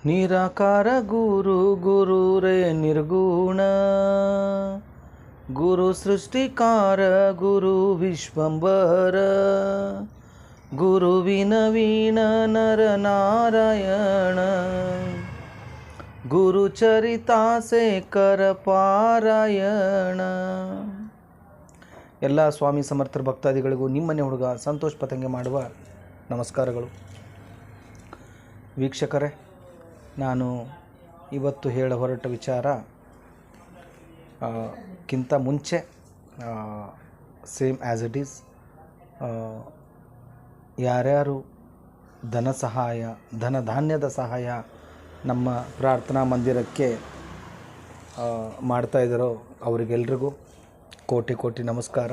ನಿರಾಕಾರ ಗುರು ಗುರುರೇ ನಿರ್ಗುಣ ಗುರು ಸೃಷ್ಟಿಕಾರ ಗುರು ವಿಶ್ವಂಬರ ಗುರುವಿನ ವೀಣ ನರ ನಾರಾಯಣ ಗುರು ಚರಿತಾಸೇಕರ ಪಾರಾಯಣ. ಎಲ್ಲ ಸ್ವಾಮಿ ಸಮರ್ಥರ ಭಕ್ತಾದಿಗಳಿಗೂ ನಿಮ್ಮನೆ ಹುಡುಗ ಸಂತೋಷ್ ಪತಂಗೆ ಮಾಡುವ ನಮಸ್ಕಾರಗಳು. ವೀಕ್ಷಕರೇ, ನಾನು ಇವತ್ತು ಹೇಳ ಹೊರಟ ವಿಚಾರ ಕಿಂತ ಮುಂಚೆ ಸೇಮ್ ಆ್ಯಸ್ ಇಟ್ ಈಸ್ ಯಾರ್ಯಾರು ಧನ ಸಹಾಯ ಧನ ಧಾನ್ಯದ ಸಹಾಯ ನಮ್ಮ ಪ್ರಾರ್ಥನಾ ಮಂದಿರಕ್ಕೆ ಮಾಡ್ತಾಯಿದ್ದಾರೋ ಅವರಿಗೆಲ್ರಿಗೂ ಕೋಟಿ ಕೋಟಿ ನಮಸ್ಕಾರ.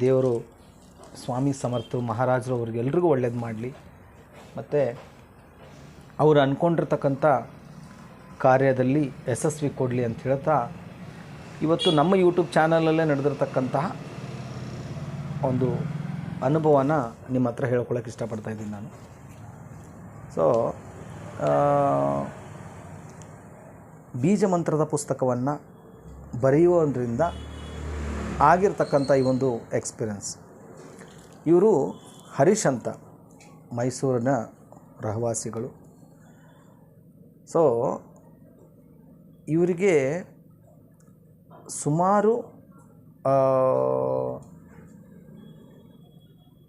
ದೇವರು ಸ್ವಾಮಿ ಸಮರ್ಥ ಮಹಾರಾಜರು ಅವ್ರಿಗೆಲ್ರಿಗೂ ಒಳ್ಳೇದು ಮಾಡಲಿ, ಮತ್ತು ಅವರು ಅಂದ್ಕೊಂಡಿರ್ತಕ್ಕಂಥ ಕಾರ್ಯದಲ್ಲಿ ಯಶಸ್ವಿ ಕೊಡಲಿ ಅಂತ ಹೇಳ್ತಾ, ಇವತ್ತು ನಮ್ಮ ಯೂಟ್ಯೂಬ್ ಚಾನಲಲ್ಲೇ ನಡೆದಿರ್ತಕ್ಕಂತಹ ಒಂದು ಅನುಭವನ ನಿಮ್ಮ ಹತ್ರ ಹೇಳ್ಕೊಳ್ಳೋಕೆ ಇಷ್ಟಪಡ್ತಾಯಿದ್ದೀನಿ ನಾನು. ಸೊ ಬೀಜ ಮಂತ್ರದ ಪುಸ್ತಕವನ್ನು ಬರೆಯುವುದರಿಂದ ಆಗಿರ್ತಕ್ಕಂಥ ಈ ಒಂದು ಎಕ್ಸ್ಪೀರಿಯನ್ಸ್. ಇವರು ಹರೀಶ್ ಅಂತ ಮೈಸೂರಿನ ರಹವಾಸಿಗಳು. ಸೊ ಇವರಿಗೆ ಸುಮಾರು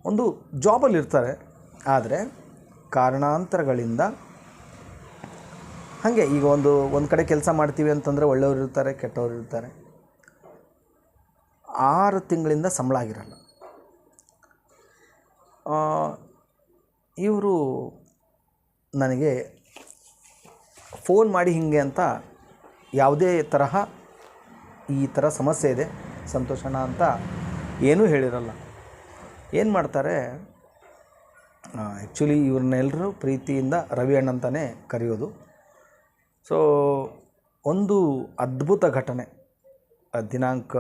ಒಂದು ಜಾಬಲ್ಲಿರ್ತಾರೆ, ಆದರೆ ಕಾರಣಾಂತರಗಳಿಂದ ಹಾಗೆ ಈಗ ಒಂದು ಕಡೆ ಕೆಲಸ ಮಾಡ್ತೀವಿ ಅಂತಂದರೆ ಒಳ್ಳೆಯವರು ಇರ್ತಾರೆ, ಕೆಟ್ಟವರು ಇರ್ತಾರೆ. 6 ತಿಂಗಳಿಂದ ಸಂಬಳ ಆಗಿರಲ್ಲ. ಇವರು ನನಗೆ ಫೋನ್ ಮಾಡಿ ಹೀಗೆ ಅಂತ ಯಾವುದೇ ತರಹ ಈ ಥರ ಸಮಸ್ಯೆ ಇದೆ ಸಂತೋಷಣ ಅಂತ ಏನೂ ಹೇಳಿರಲ್ಲ. ಏನು ಮಾಡ್ತಾರೆ, ಆ್ಯಕ್ಚುಲಿ ಇವ್ರನ್ನೆಲ್ಲರೂ ಪ್ರೀತಿಯಿಂದ ರವಿ ಅಣ್ಣ ಅಂತಲೇ ಕರೆಯೋದು. ಸೊ ಒಂದು ಅದ್ಭುತ ಘಟನೆ ದಿನಾಂಕ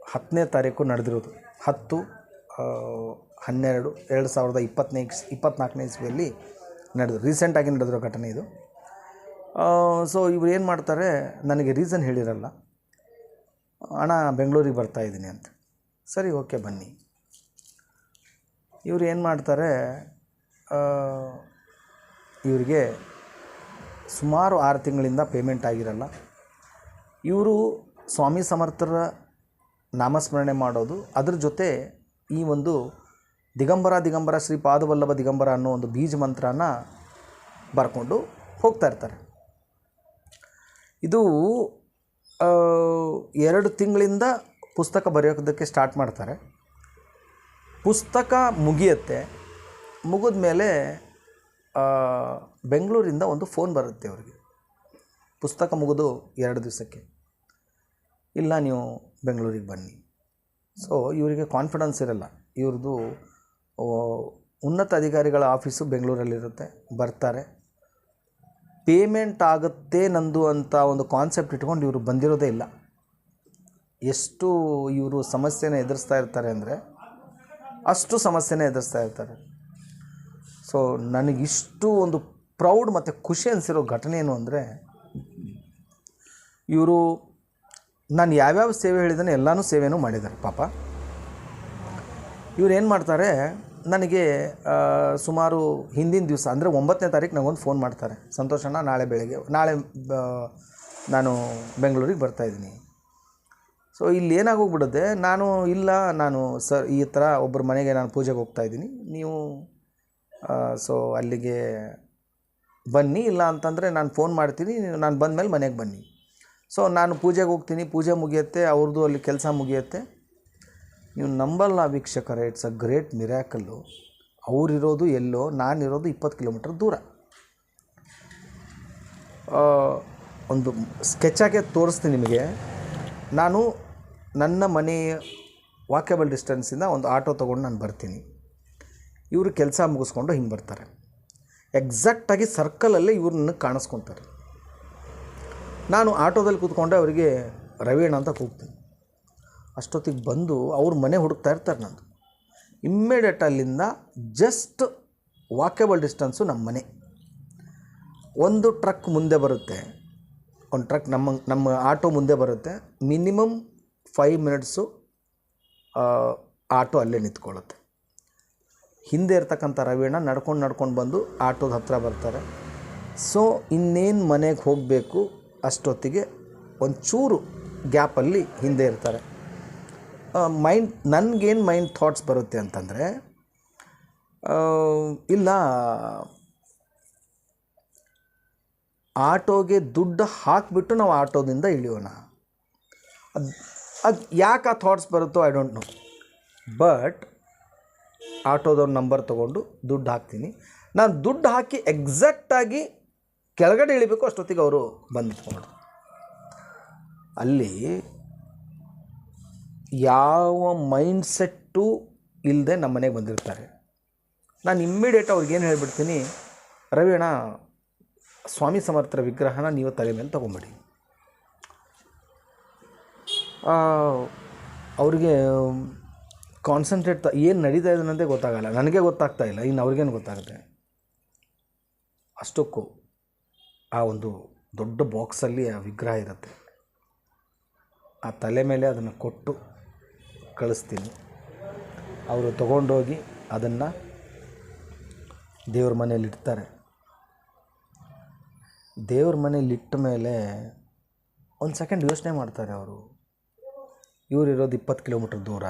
10ನೇ ತಾರೀಕು ನಡೆದಿರೋದು, 10/12/2024 ಇಸ್ವಿಯಲ್ಲಿ ನಡೆದು ರೀಸೆಂಟಾಗಿ ನಡೆದಿರೋ ಘಟನೆ ಇದು. ಸೊ ಇವ್ರು ಏನು ಮಾಡ್ತಾರೆ, ನನಗೆ ರೀಸನ್ ಹೇಳಿರಲ್ಲ, ಅಣ್ಣ ಬೆಂಗಳೂರಿಗೆ ಬರ್ತಾಯಿದ್ದೀನಿ ಅಂತ. ಸರಿ, ಓಕೆ ಬನ್ನಿ. ಇವರು ಏನು ಮಾಡ್ತಾರೆ, ಇವರಿಗೆ ಸುಮಾರು 6 ತಿಂಗಳಿಂದ ಪೇಮೆಂಟ್ ಆಗಿರಲ್ಲ. ಇವರು ಸ್ವಾಮಿ ಸಮರ್ಥರ ನಾಮಸ್ಮರಣೆ ಮಾಡೋದು, ಅದ್ರ ಜೊತೆ ಈ ಒಂದು ದಿಗಂಬರ ಶ್ರೀ ಪಾದವಲ್ಲಭ ದಿಗಂಬರ ಅನ್ನೋ ಒಂದು ಬೀಜ ಮಂತ್ರನ ಬರ್ಕೊಂಡು ಹೋಗ್ತಾ ಇರ್ತಾರೆ. ಇದು 2 ತಿಂಗಳಿಂದ ಪುಸ್ತಕ ಬರೆಯೋದಕ್ಕೆ ಸ್ಟಾರ್ಟ್ ಮಾಡ್ತಾರೆ. ಪುಸ್ತಕ ಮುಗಿಯುತ್ತೆ, ಮುಗಿದ ಮೇಲೆ ಬೆಂಗಳೂರಿಂದ ಒಂದು ಫೋನ್ ಬರುತ್ತೆ ಅವರಿಗೆ. ಪುಸ್ತಕ ಮುಗಿದು 2 ದಿವಸಕ್ಕೆ, ಇಲ್ಲ ನೀವು ಬೆಂಗಳೂರಿಗೆ ಬನ್ನಿ. ಸೊ ಇವರಿಗೆ ಕಾನ್ಫಿಡೆನ್ಸ್ ಇರಲ್ಲ. ಇವ್ರದ್ದು ಉನ್ನತ ಅಧಿಕಾರಿಗಳ ಆಫೀಸು ಬೆಂಗಳೂರಲ್ಲಿರುತ್ತೆ. ಬರ್ತಾರೆ, ಪೇಮೆಂಟ್ ಆಗುತ್ತೆ ನಂದು ಅಂತ ಒಂದು ಕಾನ್ಸೆಪ್ಟ್ ಇಟ್ಕೊಂಡು ಇವರು ಬಂದಿರೋದೇ ಇಲ್ಲ. ಎಷ್ಟು ಇವರು ಸಮಸ್ಯೆನ ಎದುರಿಸ್ತಾ ಇರ್ತಾರೆ ಅಂದರೆ ಅಷ್ಟು ಸಮಸ್ಯೆನೇ ಎದುರಿಸ್ತಾ ಇರ್ತಾರೆ. ಸೊ ನನಗಿಷ್ಟು ಒಂದು ಪ್ರೌಡ್ ಮತ್ತು ಖುಷಿ ಅನಿಸಿರೋ ಘಟನೆ ಏನು ಅಂದರೆ, ಇವರು ನಾನು ಯಾವ್ಯಾವ ಸೇವೆ ಹೇಳಿದ್ದಾನೆ ಎಲ್ಲನೂ ಸೇವೆನೂ ಮಾಡಿದ್ದಾರೆ ಪಾಪ. ಇವ್ರು ಏನು ಮಾಡ್ತಾರೆ, ನನಗೆ ಸುಮಾರು ಹಿಂದಿನ ದಿವಸ ಅಂದರೆ 9ನೇ ತಾರೀಕು ನನಗೊಂದು ಫೋನ್ ಮಾಡ್ತಾರೆ, ಸಂತೋಷಣ್ಣ ನಾಳೆ ನಾನು ಬೆಂಗಳೂರಿಗೆ ಬರ್ತಾಯಿದ್ದೀನಿ. ಸೊ ಇಲ್ಲಿ ಏನಾಗೋಗ್ಬಿಡುತ್ತೆ, ನಾನು ಸರ್ ಈ ಥರ ಒಬ್ಬರ ಮನೆಗೆ ನಾನು ಪೂಜೆಗೆ ಹೋಗ್ತಾಯಿದ್ದೀನಿ, ನೀವು ಸೊ ಅಲ್ಲಿಗೆ ಬನ್ನಿ, ಇಲ್ಲ ಅಂತಂದರೆ ನಾನು ಫೋನ್ ಮಾಡ್ತೀನಿ, ನಾನು ಬಂದಮೇಲೆ ಮನೆಗೆ ಬನ್ನಿ. ಸೊ ನಾನು ಪೂಜೆಗೆ ಹೋಗ್ತೀನಿ, ಪೂಜೆ ಮುಗಿಯುತ್ತೆ, ಅವ್ರದ್ದು ಅಲ್ಲಿ ಕೆಲಸ ಮುಗಿಯುತ್ತೆ. ನೀವು ನಂಬಲ್ಲ ವೀಕ್ಷಕರೇ, ಇಟ್ಸ್ ಅ ಗ್ರೇಟ್ ಮಿರಾಕಲ್ಲು. ಅವರಿರೋದು ಎಲ್ಲೋ, ನಾನಿರೋದು 20 ಕಿಲೋಮೀಟರ್ ದೂರ. ಒಂದು ಸ್ಕೆಚಾಗೆ ತೋರಿಸ್ತೀನಿ ನಿಮಗೆ. ನಾನು ನನ್ನ ಮನೆಯ ವಾಕೇಬಲ್ ಡಿಸ್ಟೆನ್ಸಿಂದ ಒಂದು ಆಟೋ ತೊಗೊಂಡು ನಾನು ಬರ್ತೀನಿ. ಇವರು ಕೆಲಸ ಮುಗಿಸ್ಕೊಂಡು ಹಿಂಗೆ ಬರ್ತಾರೆ. ಎಕ್ಸಾಕ್ಟಾಗಿ ಸರ್ಕಲಲ್ಲೇ ಇವ್ರು ನನಗೆ ಕಾಣಿಸ್ಕೊತಾರೆ. ನಾನು ಆಟೋದಲ್ಲಿ ಕೂತ್ಕೊಂಡೆ ಅವರಿಗೆ ರವಿ ಅಣ್ಣ ಅಂತ ಕೂಗ್ತೀನಿ. ಅಷ್ಟೊತ್ತಿಗೆ ಬಂದು ಅವ್ರ ಮನೆ ಹುಡುಕ್ತಾ ಇರ್ತಾರೆ. ನಂದು ಇಮ್ಮಿಡಿಯೇಟ್ ಅಲ್ಲಿಂದ ಜಸ್ಟ್ ವಾಕೇಬಲ್ ಡಿಸ್ಟೆನ್ಸು ನಮ್ಮ ಮನೆ. ಒಂದು ಟ್ರಕ್ ಮುಂದೆ ಬರುತ್ತೆ, ಒಂದು ಟ್ರಕ್ ನಮ್ಮ ಆಟೋ ಮುಂದೆ ಬರುತ್ತೆ. ಮಿನಿಮಮ್ 5 ಮಿನಿಟ್ಸು ಆಟೋ ಅಲ್ಲೇ ನಿಂತ್ಕೊಳ್ಳುತ್ತೆ. ಹಿಂದೆ ಇರ್ತಕ್ಕಂಥ ರವಿಯಣ್ಣ ನಡ್ಕೊಂಡು ಬಂದು ಆಟೋದ ಹತ್ರ ಬರ್ತಾರೆ. ಸೊ ಇನ್ನೇನು ಮನೆಗೆ ಹೋಗಬೇಕು ಅಷ್ಟೊತ್ತಿಗೆ ಒಂಚೂರು ಗ್ಯಾಪಲ್ಲಿ ಹಿಂದೆ ಇರ್ತಾರೆ. ನನಗೇನು ಮೈಂಡ್ ಥಾಟ್ಸ್ ಬರುತ್ತೆ ಅಂತಂದರೆ, ಇಲ್ಲ ಆಟೋಗೆ ದುಡ್ಡು ಹಾಕಿಬಿಟ್ಟು ನಾವು ಆಟೋದಿಂದ ಇಳಿಯೋಣ. ಅದು ಯಾಕೆ ಆ ಥಾಟ್ಸ್ ಬರುತ್ತೋ ಐ ಡೋಂಟ್ ನೋ. ಬಟ್ ಆಟೋದವ್ರ ನಂಬರ್ ತೊಗೊಂಡು ದುಡ್ಡು ಹಾಕ್ತೀನಿ. ನಾನು ದುಡ್ಡು ಹಾಕಿ ಎಕ್ಸಾಕ್ಟಾಗಿ ಕೆಳಗಡೆ ಇಳಿಬೇಕು, ಅಷ್ಟೊತ್ತಿಗೆ ಅವರು ಬಂದು ಅಲ್ಲಿ ಯಾವ ಮೈಂಡ್ಸೆಟ್ಟು ಇಲ್ಲದೆ ನಮ್ಮ ಮನೆಗೆ ಬಂದಿರ್ತಾರೆ. ನಾನು ಇಮ್ಮಿಡಿಯೇಟ್ ಅವ್ರಿಗೇನು ಹೇಳ್ಬಿಡ್ತೀನಿ, ರವಿಯಣ್ಣ ಸ್ವಾಮಿ ಸಮರ್ಥರ ವಿಗ್ರಹನ ನೀವು ತಲೆ ಮೇಲೆ ತೊಗೊಂಬಿಡಿ. ಅವ್ರಿಗೆ ಕಾನ್ಸಂಟ್ರೇಟ್ ಏನು ನಡೀತಾ ಇದೆ ಅನ್ನೋದೇ ಗೊತ್ತಾಗಲ್ಲ. ನನಗೆ ಗೊತ್ತಾಗ್ತಾ ಇಲ್ಲ, ಇನ್ನು ಅವ್ರಿಗೇನು ಗೊತ್ತಾಗುತ್ತೆ. ಅಷ್ಟಕ್ಕೂ ಆ ಒಂದು ದೊಡ್ಡ ಬಾಕ್ಸಲ್ಲಿ ಆ ವಿಗ್ರಹ ಇರುತ್ತೆ. ಆ ತಲೆ ಮೇಲೆ ಅದನ್ನು ಕೊಟ್ಟು ಕಳಿಸ್ತೀನಿ. ಅವರು ತೊಗೊಂಡೋಗಿ ಅದನ್ನು ದೇವ್ರ ಮನೇಲಿ ಇಡ್ತಾರೆ. ದೇವ್ರ ಮನೇಲಿ ಇಟ್ಟ ಮೇಲೆ ಒಂದು ಸೆಕೆಂಡ್ ಯೋಚನೆ ಮಾಡ್ತಾರೆ ಅವರು. ಇವರಿರೋದು 20 ಕಿಲೋಮೀಟ್ರ್ ದೂರ,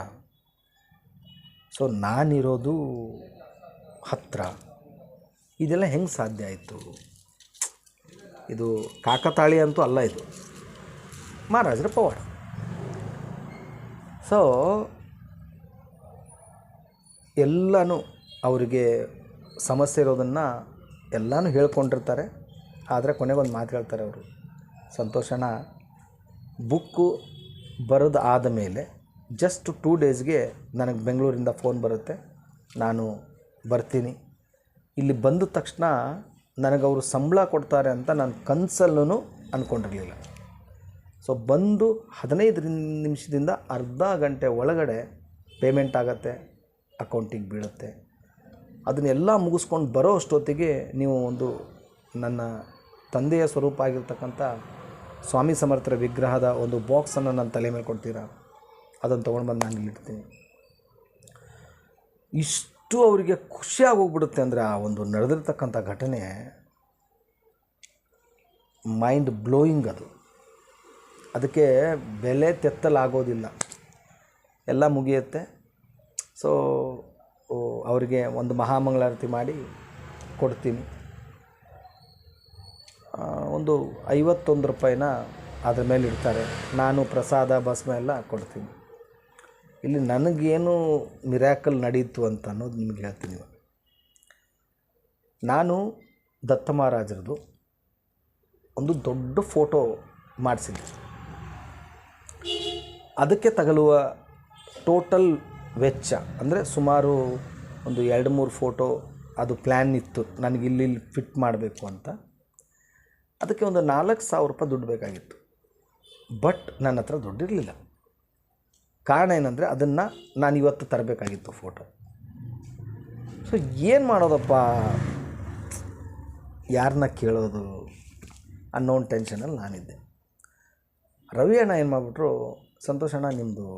ಸೊ ನಾನಿರೋದು ಹತ್ತಿರ. ಇದೆಲ್ಲ ಹೆಂಗೆ ಸಾಧ್ಯ ಆಯಿತು? ಇದು ಕಾಕತಾಳಿ ಅಂತೂ ಅಲ್ಲ, ಇದು ಮಹಾರಾಜರ ಪವಾಡ. ಸೊ ಎಲ್ಲನೂ ಅವರಿಗೆ ಸಮಸ್ಯೆ ಇರೋದನ್ನು ಎಲ್ಲನೂ ಹೇಳ್ಕೊಂಡಿರ್ತಾರೆ. ಆದರೆ ಕೊನೆಗೊಂದು ಮಾತು ಹೇಳ್ತಾರೆ ಅವರು, ಸಂತೋಷಣ ಬುಕ್ಕು ಬರೋದು ಆದಮೇಲೆ ಜಸ್ಟ್ 2 ಡೇಸ್ಗೆ ನನಗೆ ಬೆಂಗಳೂರಿಂದ ಫೋನ್ ಬರುತ್ತೆ, ನಾನು ಬರ್ತೀನಿ. ಇಲ್ಲಿ ಬಂದ ತಕ್ಷಣ ನನಗವರು ಸಂಬಳ ಕೊಡ್ತಾರೆ ಅಂತ ನಾನು ಕನಸಲ್ಲೂ ಅಂದ್ಕೊಂಡಿರಲಿಲ್ಲ. ಸೊ ಬಂದು 15 ನಿಮಿಷದಿಂದ ಅರ್ಧ ಗಂಟೆ ಒಳಗಡೆ ಪೇಮೆಂಟ್ ಆಗುತ್ತೆ, ಅಕೌಂಟಿಗೆ ಬೀಳುತ್ತೆ. ಅದನ್ನೆಲ್ಲ ಮುಗಿಸ್ಕೊಂಡು ಬರೋ ಅಷ್ಟೊತ್ತಿಗೆ ನೀವು ಒಂದು ನನ್ನ ತಂದೆಯ ಸ್ವರೂಪ ಆಗಿರ್ತಕ್ಕಂಥ ಸ್ವಾಮಿ ಸಮರ್ಥರ ವಿಗ್ರಹದ ಒಂದು ಬಾಕ್ಸನ್ನು ನನ್ನ ತಲೆ ಮೇಲೆ ಕೊಡ್ತೀರಾ, ಅದನ್ನು ತೊಗೊಂಡು ಬಂದು ನಾನು ಇಲ್ಲಿಡ್ತೀನಿ. ಇಷ್ಟು ಅವರಿಗೆ ಖುಷಿಯಾಗಿ ಹೋಗ್ಬಿಡುತ್ತೆ ಅಂದರೆ ಆ ಒಂದು ನಡೆದಿರ್ತಕ್ಕಂಥ ಘಟನೆ ಮೈಂಡ್ ಬ್ಲೋಯಿಂಗ್. ಅದಕ್ಕೆ ಬೆಲೆ ತೆತ್ತಲಾಗೋದಿಲ್ಲ, ಎಲ್ಲ ಮುಗಿಯುತ್ತೆ. ಸೊ ಅವರಿಗೆ ಒಂದು ಮಹಾಮಂಗಳಾರತಿ ಮಾಡಿ ಕೊಡ್ತೀನಿ. ಒಂದು 51 ರೂಪಾಯಿನ ಅದ್ರ ಮೇಲೆ ಇಡ್ತಾರೆ. ನಾನು ಪ್ರಸಾದ ಭಸ್ಮ ಎಲ್ಲ ಕೊಡ್ತೀನಿ. ಇಲ್ಲಿ ನನಗೇನು ಮಿರಾಕಲ್ ನಡೀತು ಅಂತ ಅನ್ನೋದು ನಿಮಗೆ ಹೇಳ್ತೀನಿ. ನಾನು ದತ್ತ ಮಹಾರಾಜರದು ಒಂದು ದೊಡ್ಡ ಫೋಟೋ ಮಾಡಿಸಿದ್ದೆ. ಅದಕ್ಕೆ ತಗಲುವ ಟೋಟಲ್ ವೆಚ್ಚ ಅಂದರೆ ಸುಮಾರು ಒಂದು 2-3 ಫೋಟೋ ಅದು ಪ್ಲ್ಯಾನ್ ಇತ್ತು ನನಗೆ ಇಲ್ಲಿ ಫಿಟ್ ಮಾಡಬೇಕು ಅಂತ. ಅದಕ್ಕೆ ಒಂದು 4,000 ರೂಪಾಯಿ ದುಡ್ಡು ಬೇಕಾಗಿತ್ತು. ಬಟ್ ನನ್ನ ಹತ್ರ ದುಡ್ಡಿರಲಿಲ್ಲ. ಕಾರಣ ಏನಂದರೆ ಅದನ್ನು ನಾನು ಇವತ್ತು ತರಬೇಕಾಗಿತ್ತು ಫೋಟೋ. ಸೊ ಏನು ಮಾಡೋದಪ್ಪ, ಯಾರನ್ನ ಕೇಳೋದು ಅನ್ನೋ ಒಂದು ಟೆನ್ಷನಲ್ಲಿ ನಾನಿದ್ದೆ. ರವಿ ಅಣ್ಣ ಏನು ಮಾಡಿಬಿಟ್ರು, ಸಂತೋಷ್ ಅಣ್ಣ ನಿಮ್ಮದು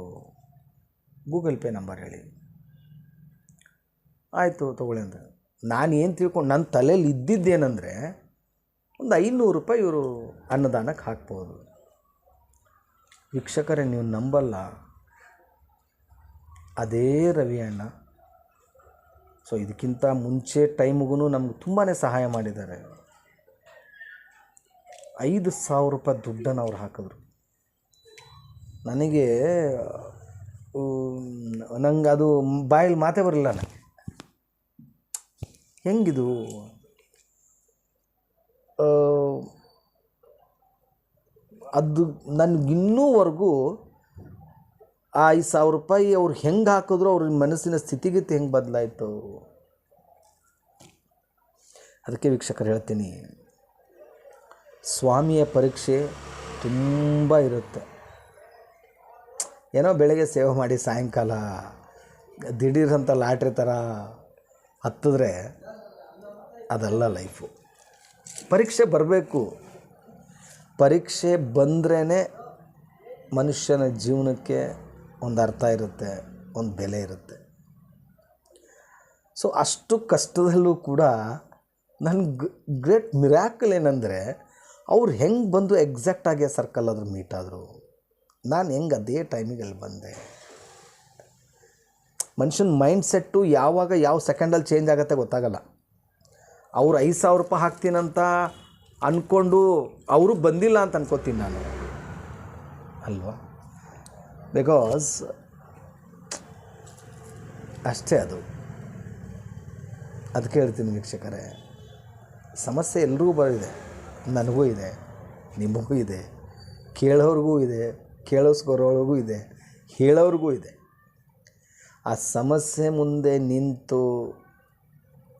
ಗೂಗಲ್ ಪೇ ನಂಬರ್ ಹೇಳಿ. ಆಯಿತು ತೊಗೊಳ್ಳಿ ಅಂತ ನಾನು ಏನು ತಿಳ್ಕೊಂಡು, ನನ್ನ ತಲೆಯಲ್ಲಿ ಇದ್ದಿದ್ದೇನೆಂದರೆ ಒಂದು 500 ರೂಪಾಯಿ ಇವರು ಅನ್ನದಾನಕ್ಕೆ ಹಾಕ್ಬೋದು. ವೀಕ್ಷಕರೇ, ನೀವು ನಂಬಲ್ಲ, ಅದೇ ರವಿ ಅಣ್ಣ ಸೊ ಇದಕ್ಕಿಂತ ಮುಂಚೆ ಟೈಮಿಗೂ ನಮ್ಗೆ ತುಂಬಾ ಸಹಾಯ ಮಾಡಿದ್ದಾರೆ. 5,000 ರೂಪಾಯಿ ದುಡ್ಡನ್ನು ಅವ್ರು ಹಾಕಿದ್ರು. ನನಗೆ ನಂಗೆ ಅದು ಬಾಯಲ್ಲಿ ಮಾತೇ ಬರಲಿಲ್ಲ. ನನಗೆ ಹೆಂಗಿದು ಅದು ನನಗಿನ್ನೂವರೆಗೂ ಆ 5,000 ರೂಪಾಯಿ ಅವ್ರು ಹೆಂಗೆ ಹಾಕಿದ್ರು, ಅವ್ರ ಮನಸ್ಸಿನ ಸ್ಥಿತಿಗತಿ ಹೆಂಗೆ ಬದಲಾಯಿತು. ಅದಕ್ಕೆ ವೀಕ್ಷಕರು ಹೇಳ್ತೀನಿ, ಸ್ವಾಮಿಯ ಪರೀಕ್ಷೆ ತುಂಬ ಇರುತ್ತೆ. ಏನೋ ಬೆಳಗ್ಗೆ ಸೇವೆ ಮಾಡಿ ಸಾಯಂಕಾಲ ದಿಢೀರಂತ ಲಾಟ್ರಿ ಥರ ಹತ್ತಿದ್ರೆ ಅದಲ್ಲ ಲೈಫು. ಪರೀಕ್ಷೆ ಬರಬೇಕು. ಪರೀಕ್ಷೆ ಬಂದ್ರೇ ಮನುಷ್ಯನ ಜೀವನಕ್ಕೆ ಒಂದು ಅರ್ಥ ಇರುತ್ತೆ, ಒಂದು ಬೆಲೆ ಇರುತ್ತೆ. ಸೊ ಅಷ್ಟು ಕಷ್ಟದಲ್ಲೂ ಕೂಡ ನನ್ನ ಗ್ರೇಟ್ ಮಿರಾಕಲ್ ಏನಂದರೆ, ಅವ್ರು ಹೆಂಗೆ ಬಂದು ಎಕ್ಸಾಕ್ಟಾಗಿ ಆ ಸರ್ಕಲ್ ಆದರೂ ಮೀಟ್ ಆದರು, ನಾನು ಹೆಂಗೆ ಅದೇ ಟೈಮಿಗೆ ಅಲ್ಲಿ ಬಂದೆ. ಮನುಷ್ಯನ ಮೈಂಡ್ ಸೆಟ್ಟು ಯಾವಾಗ ಯಾವ ಸೆಕೆಂಡಲ್ಲಿ ಚೇಂಜ್ ಆಗುತ್ತೆ ಗೊತ್ತಾಗಲ್ಲ. ಅವ್ರು 5,000 ರೂಪಾಯಿ ಹಾಕ್ತೀನಂತ ಅಂದ್ಕೊಂಡು ಅವರು ಬಂದಿಲ್ಲ ಅಂತ ಅನ್ಕೋತೀನಿ ನಾನು, ಅಲ್ವಾ? ಬಿಕಾಸ್ ಅಷ್ಟೇ ಅದು. ಅದಕ್ಕೆ ಹೇಳ್ತೀನಿ ವೀಕ್ಷಕರೇ, ಸಮಸ್ಯೆ ಎಲ್ರಿಗೂ ಬರಿದೆ, ನನಗೂ ಇದೆ, ನಿಮಗೂ ಇದೆ, ಕೇಳೋರಿಗೂ ಇದೆ, ಕೇಳಿಸ್ಕೊರೋರಿಗೂ ಇದೆ, ಹೇಳೋರಿಗೂ ಇದೆ. ಆ ಸಮಸ್ಯೆ ಮುಂದೆ ನಿಂತು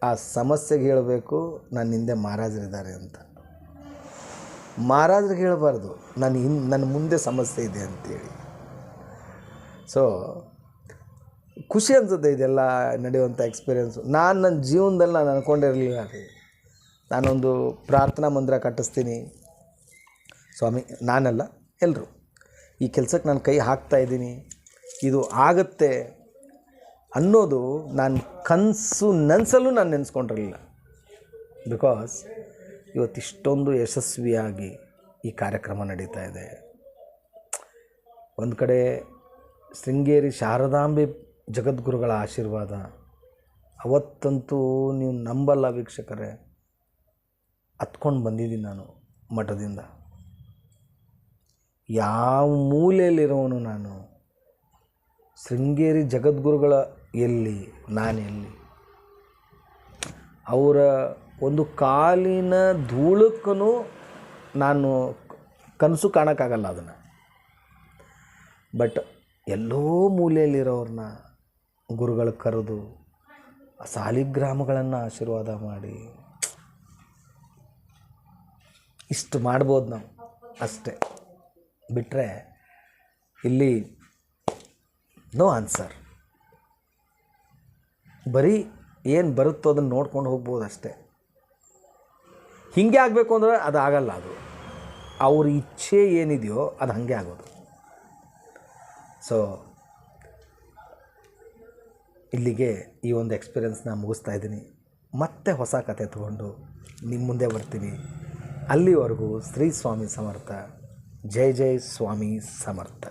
ಆ ಸಮಸ್ಯೆಗೆ ಹೇಳಬೇಕು, ನನ್ನ ಹಿಂದೆ ಮಹಾರಾಜರಿದ್ದಾರೆ ಅಂತ. ಮಹಾರಾಜರಿಗೆ ಹೇಳಬಾರ್ದು ನನ್ನ ಮುಂದೆ ಸಮಸ್ಯೆ ಇದೆ ಅಂತೇಳಿ. ಸೊ ಖುಷಿ ಅನಿಸುತ್ತೆ ಇದೆಲ್ಲ ನಡೆಯುವಂಥ ಎಕ್ಸ್ಪೀರಿಯೆನ್ಸು. ನನ್ನ ಜೀವನದಲ್ಲಿ ನಾನು ಅಂದ್ಕೊಂಡಿರಲಿಲ್ಲ ರೀ, ನಾನೊಂದು ಪ್ರಾರ್ಥನಾ ಮಂದಿರ ಕಟ್ಟಿಸ್ತೀನಿ ಸ್ವಾಮಿ, ನಾನಲ್ಲ ಎಲ್ಲರೂ ಈ ಕೆಲಸಕ್ಕೆ ನಾನು ಕೈ ಹಾಕ್ತಾಯಿದ್ದೀನಿ, ಇದು ಆಗುತ್ತೆ ಅನ್ನೋದು ನಾನು ನನ್ಸಲ್ಲೂ ನಾನು ನೆನೆಸ್ಕೊಂಡಿರಲಿಲ್ಲ. ಬಿಕಾಸ್ ಇವತ್ತಿಷ್ಟೊಂದು ಯಶಸ್ವಿಯಾಗಿ ಈ ಕಾರ್ಯಕ್ರಮ ನಡೀತಾ ಇದೆ. ಒಂದು ಕಡೆ ಶೃಂಗೇರಿ ಶಾರದಾಂಬೆ ಜಗದ್ಗುರುಗಳ ಆಶೀರ್ವಾದ, ಅವತ್ತಂತೂ ನೀವು ನಂಬಲ್ಲ ವೀಕ್ಷಕರೇ, ಹತ್ಕೊಂಡು ಬಂದಿದ್ದೀನಿ ನಾನು ಮಠದಿಂದ. ಯಾವ ಮೂಲೆಯಲ್ಲಿರೋನು ನಾನು, ಶೃಂಗೇರಿ ಜಗದ್ಗುರುಗಳ ಎಲ್ಲಿ, ನಾನೆಲ್ಲಿ, ಅವರ ಒಂದು ಕಾಲಿನ ಧೂಳಕ್ಕೂ ನಾನು ಕನಸು ಕಾಣೋಕ್ಕಾಗಲ್ಲ ಅದನ್ನು. ಬಟ್ ಎಲ್ಲೋ ಮೂಲೆಯಲ್ಲಿರೋರನ್ನ ಗುರುಗಳು ಕರೆದು ಸಾಲಿಗ್ರಾಮಗಳನ್ನು ಆಶೀರ್ವಾದ ಮಾಡಿ ಇಷ್ಟು ಮಾಡ್ಬೋದು ನಾವು, ಅಷ್ಟೇ. ಬಿಟ್ಟರೆ ಇಲ್ಲಿ ನೋ ಆನ್ಸರ್. ಬರೀ ಏನು ಬರುತ್ತೋ ಅದನ್ನು ನೋಡ್ಕೊಂಡು ಹೋಗ್ಬೋದು ಅಷ್ಟೇ. ಹೀಗೆ ಆಗಬೇಕು ಅಂದರೆ ಅದು ಆಗಲ್ಲ. ಅದು ಅವ್ರ ಇಚ್ಛೆ ಏನಿದೆಯೋ ಅದು ಹಾಗೆ ಆಗೋದು. ಸೊ ಇಲ್ಲಿಗೆ ಈ ಒಂದು ಎಕ್ಸ್ಪೀರಿಯೆನ್ಸ್ನ ಮುಗಿಸ್ತಾ ಇದ್ದೀನಿ. ಮತ್ತೆ ಹೊಸ ಕತೆ ತೊಗೊಂಡು ನಿಮ್ಮ ಮುಂದೆ ಬರ್ತೀನಿ. ಅಲ್ಲಿವರೆಗೂ ಶ್ರೀ ಸ್ವಾಮಿ ಸಮರ್ಥ. ಜೈ ಜೈ ಸ್ವಾಮಿ ಸಮರ್ಥ.